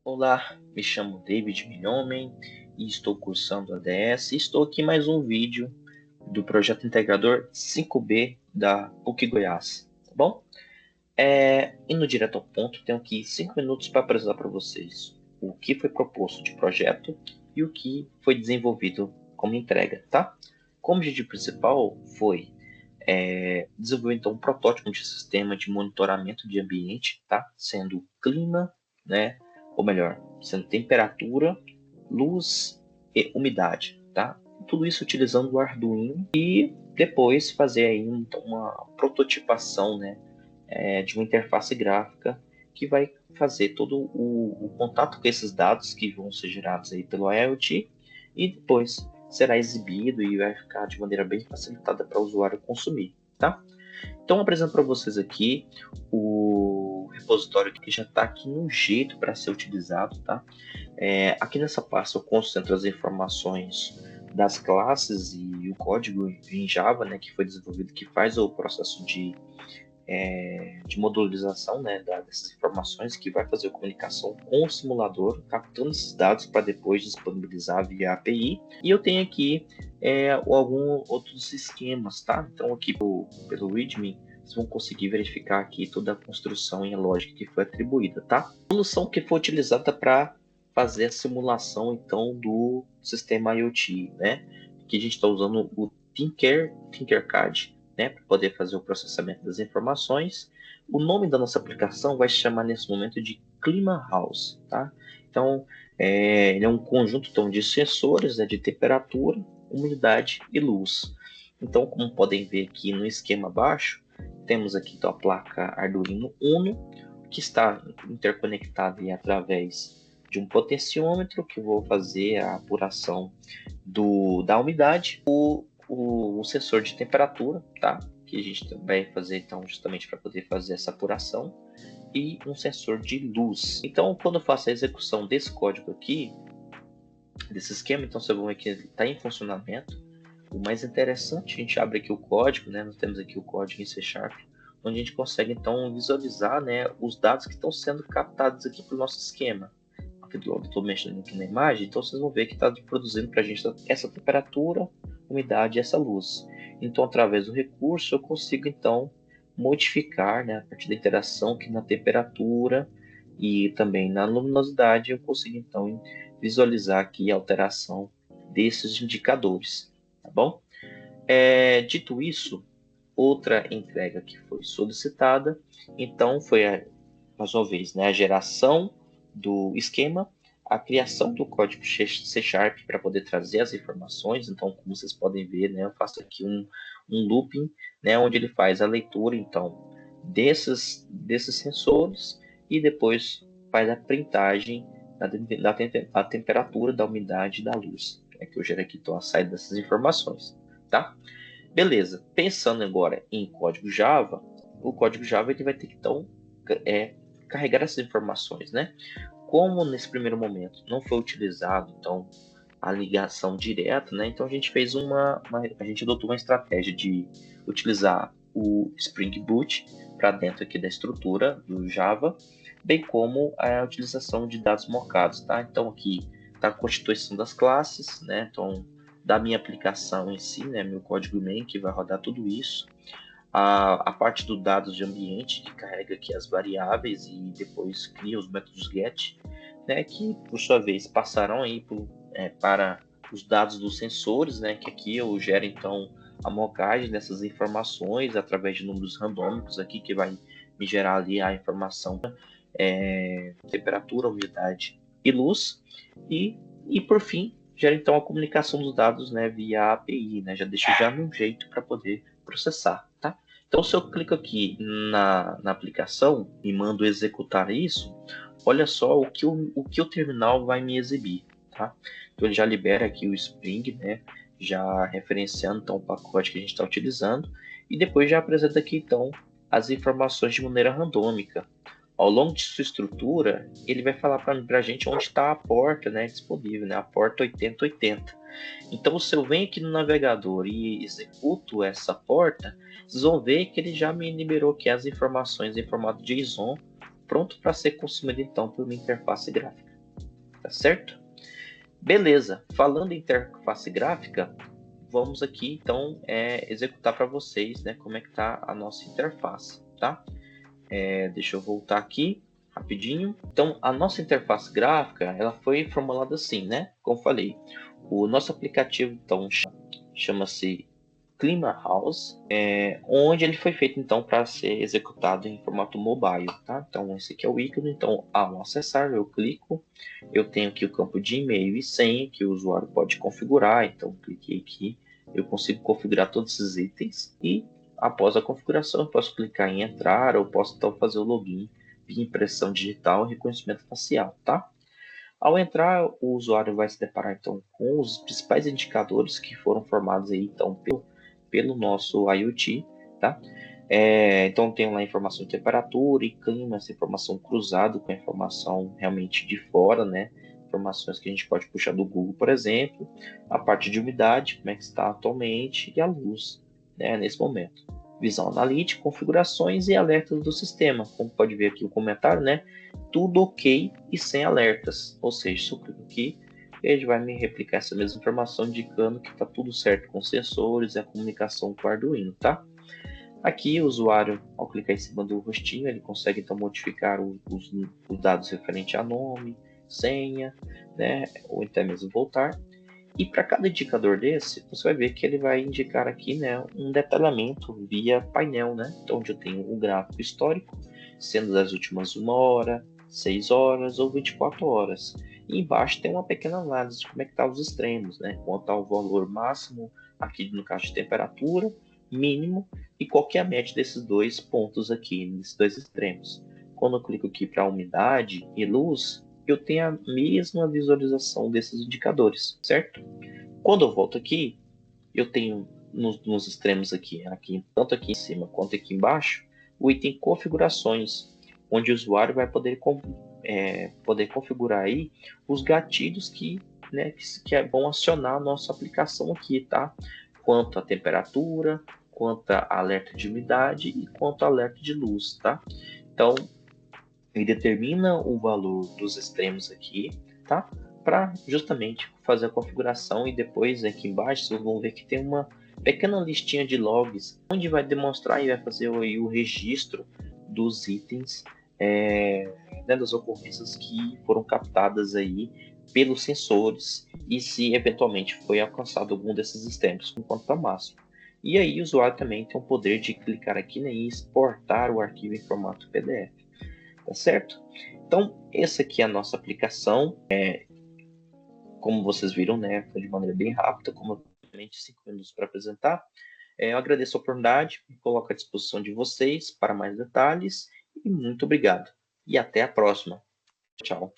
Olá, me chamo David Milhomem e estou cursando ADS. Estou aqui em mais um vídeo do projeto integrador 5B da PUC Goiás, tá bom? Indo direto ao ponto, tenho aqui 5 minutos para apresentar para vocês o que foi proposto de projeto e o que foi desenvolvido como entrega, tá? Como objetivo principal foi desenvolver então um protótipo de sistema de monitoramento de ambiente, tá? Sendo clima, né? Ou melhor, sendo temperatura, luz e umidade, tá? Tudo isso utilizando o Arduino e depois fazer aí então, uma prototipação, né? De uma interface gráfica que vai fazer todo o contato com esses dados que vão ser gerados aí pelo IoT e depois será exibido e vai ficar de maneira bem facilitada para o usuário consumir, tá? Então, apresento para vocês aqui o repositório que já está aqui no jeito para ser utilizado, tá? Aqui nessa pasta eu concentro as informações das classes e o código em Java, né, que foi desenvolvido, que faz o processo de modularização, né, dessas informações, que vai fazer a comunicação com o simulador, captando esses dados para depois disponibilizar via API. E eu tenho aqui alguns outros esquemas, tá? Então aqui pelo README vocês vão conseguir verificar aqui toda a construção e a lógica que foi atribuída, tá? A solução que foi utilizada para fazer a simulação então do sistema IoT, né? Aqui a gente está usando o Tinkercad, né, para poder fazer o processamento das informações. O nome da nossa aplicação vai se chamar nesse momento de Clima House, tá? Então, ele é um conjunto então, de sensores, né, de temperatura, umidade e luz. Então, como podem ver aqui no esquema abaixo, temos aqui então, a placa Arduino Uno, que está interconectada através de um potenciômetro, que vou fazer a apuração da umidade, o sensor de temperatura, tá? Que a gente vai fazer então justamente para poder fazer essa apuração, e um sensor de luz. Então, quando eu faço a execução desse código aqui, desse esquema, então vocês vão ver que ele está em funcionamento. O mais interessante, a gente abre aqui o código, né? Nós temos aqui o código em C#, onde a gente consegue então visualizar, né, os dados que estão sendo captados aqui para o nosso esquema. Estou mexendo aqui na imagem, então vocês vão ver que está produzindo para a gente essa temperatura, umidade e essa luz. Então, através do recurso, eu consigo então modificar, né, a partir da interação aqui na temperatura e também na luminosidade, eu consigo então visualizar aqui a alteração desses indicadores, tá bom? Dito isso, outra entrega que foi solicitada, então foi mais uma vez, né, a geração do esquema, a criação do código C# para poder trazer as informações. Então, como vocês podem ver, né, eu faço aqui um looping, né, onde ele faz a leitura então desses sensores e depois faz a printagem da temperatura, da umidade e da luz. É que eu gero aqui então a saída dessas informações, tá? Beleza. Pensando agora em código Java, o código Java ele vai ter que então carregar essas informações, né? Como nesse primeiro momento não foi utilizado então a ligação direta, né? Então a gente fez a gente adotou uma estratégia de utilizar o Spring Boot para dentro aqui da estrutura do Java, bem como a utilização de dados mocados, tá? Então aqui está a constituição das classes, né? Então da minha aplicação em si, né? Meu código main que vai rodar tudo isso. A parte do dados de ambiente, que carrega aqui as variáveis e depois cria os métodos get, né, que por sua vez passarão aí para os dados dos sensores, né, que aqui eu gero então a mocagem dessas informações através de números randômicos aqui, que vai me gerar ali a informação temperatura, umidade e luz, e por fim gera então a comunicação dos dados, né, via API, né, já deixo já no jeito para poder processar, tá? Então, se eu clico aqui na aplicação e mando executar isso, olha só o que o terminal vai me exibir, tá? Então, ele já libera aqui o Spring, né? Já referenciando então, o pacote que a gente está utilizando, e depois já apresenta aqui então as informações de maneira randômica. Ao longo de sua estrutura, ele vai falar para a gente onde está a porta, né, disponível, né, a porta 8080. Então, se eu venho aqui no navegador e executo essa porta, vocês vão ver que ele já me liberou aqui as informações em formato JSON, pronto para ser consumido então por uma interface gráfica. tá certo? Beleza, falando em interface gráfica, vamos aqui então executar para vocês, né, como é que tá a nossa interface, tá? Deixa eu voltar aqui rapidinho. Então, a nossa interface gráfica, ela foi formulada assim, né? Como falei, o nosso aplicativo então chama-se Clima House, onde ele foi feito então para ser executado em formato mobile, tá? Então esse aqui é o ícone. Então, ao acessar, eu clico, eu tenho aqui o campo de e-mail e senha que o usuário pode configurar. Então, cliquei aqui, eu consigo configurar todos esses itens e após a configuração eu posso clicar em entrar ou posso então fazer o login via impressão digital e reconhecimento facial, tá? Ao entrar, o usuário vai se deparar então com os principais indicadores que foram formados aí então pelo nosso IoT, tá? Então tem lá a informação de temperatura e clima, essa informação cruzada com a informação realmente de fora, né? Informações que a gente pode puxar do Google, por exemplo, a parte de umidade, como é que está atualmente, e a luz, né, nesse momento. Visão analítica, configurações e alertas do sistema. Como pode ver aqui o comentário, né? Tudo ok e sem alertas. Ou seja, se eu clico aqui, ele vai me replicar essa mesma informação indicando que está tudo certo com os sensores e a comunicação com o Arduino, tá? Aqui o usuário, ao clicar em cima do rostinho, ele consegue então modificar os dados referentes a nome, senha, né? Ou até mesmo voltar. E para cada indicador desse, você vai ver que ele vai indicar aqui, né, um detalhamento via painel, né? Então, onde eu tenho o gráfico histórico, sendo das últimas 1 hora, 6 horas ou 24 horas. E embaixo tem uma pequena análise de como é que está os extremos, né? Quanto está o valor máximo, aqui no caso de temperatura, mínimo, e qual que é a média desses dois pontos aqui, nesses dois extremos. Quando eu clico aqui para umidade e luz, eu tenho a mesma visualização desses indicadores, certo? Quando eu volto aqui, eu tenho nos extremos aqui, tanto aqui em cima quanto aqui embaixo, o item configurações, onde o usuário vai poder configurar aí os gatilhos né, que vão acionar a nossa aplicação aqui, tá? Quanto a temperatura, quanto a alerta de umidade e quanto a alerta de luz, tá? Então, ele determina o valor dos extremos aqui, tá? Para justamente fazer a configuração, e depois aqui embaixo vocês vão ver que tem uma pequena listinha de logs, onde vai demonstrar e vai fazer aí o registro dos itens, né, das ocorrências que foram captadas aí pelos sensores e se eventualmente foi alcançado algum desses extremos enquanto está máximo. E aí o usuário também tem o poder de clicar aqui, né, e exportar o arquivo em formato PDF. Tá certo? Então, essa aqui é a nossa aplicação. Como vocês viram, né, foi de maneira bem rápida, como eu 5 minutos para apresentar. Eu agradeço a oportunidade, me coloco à disposição de vocês para mais detalhes e muito obrigado. E até a próxima. Tchau.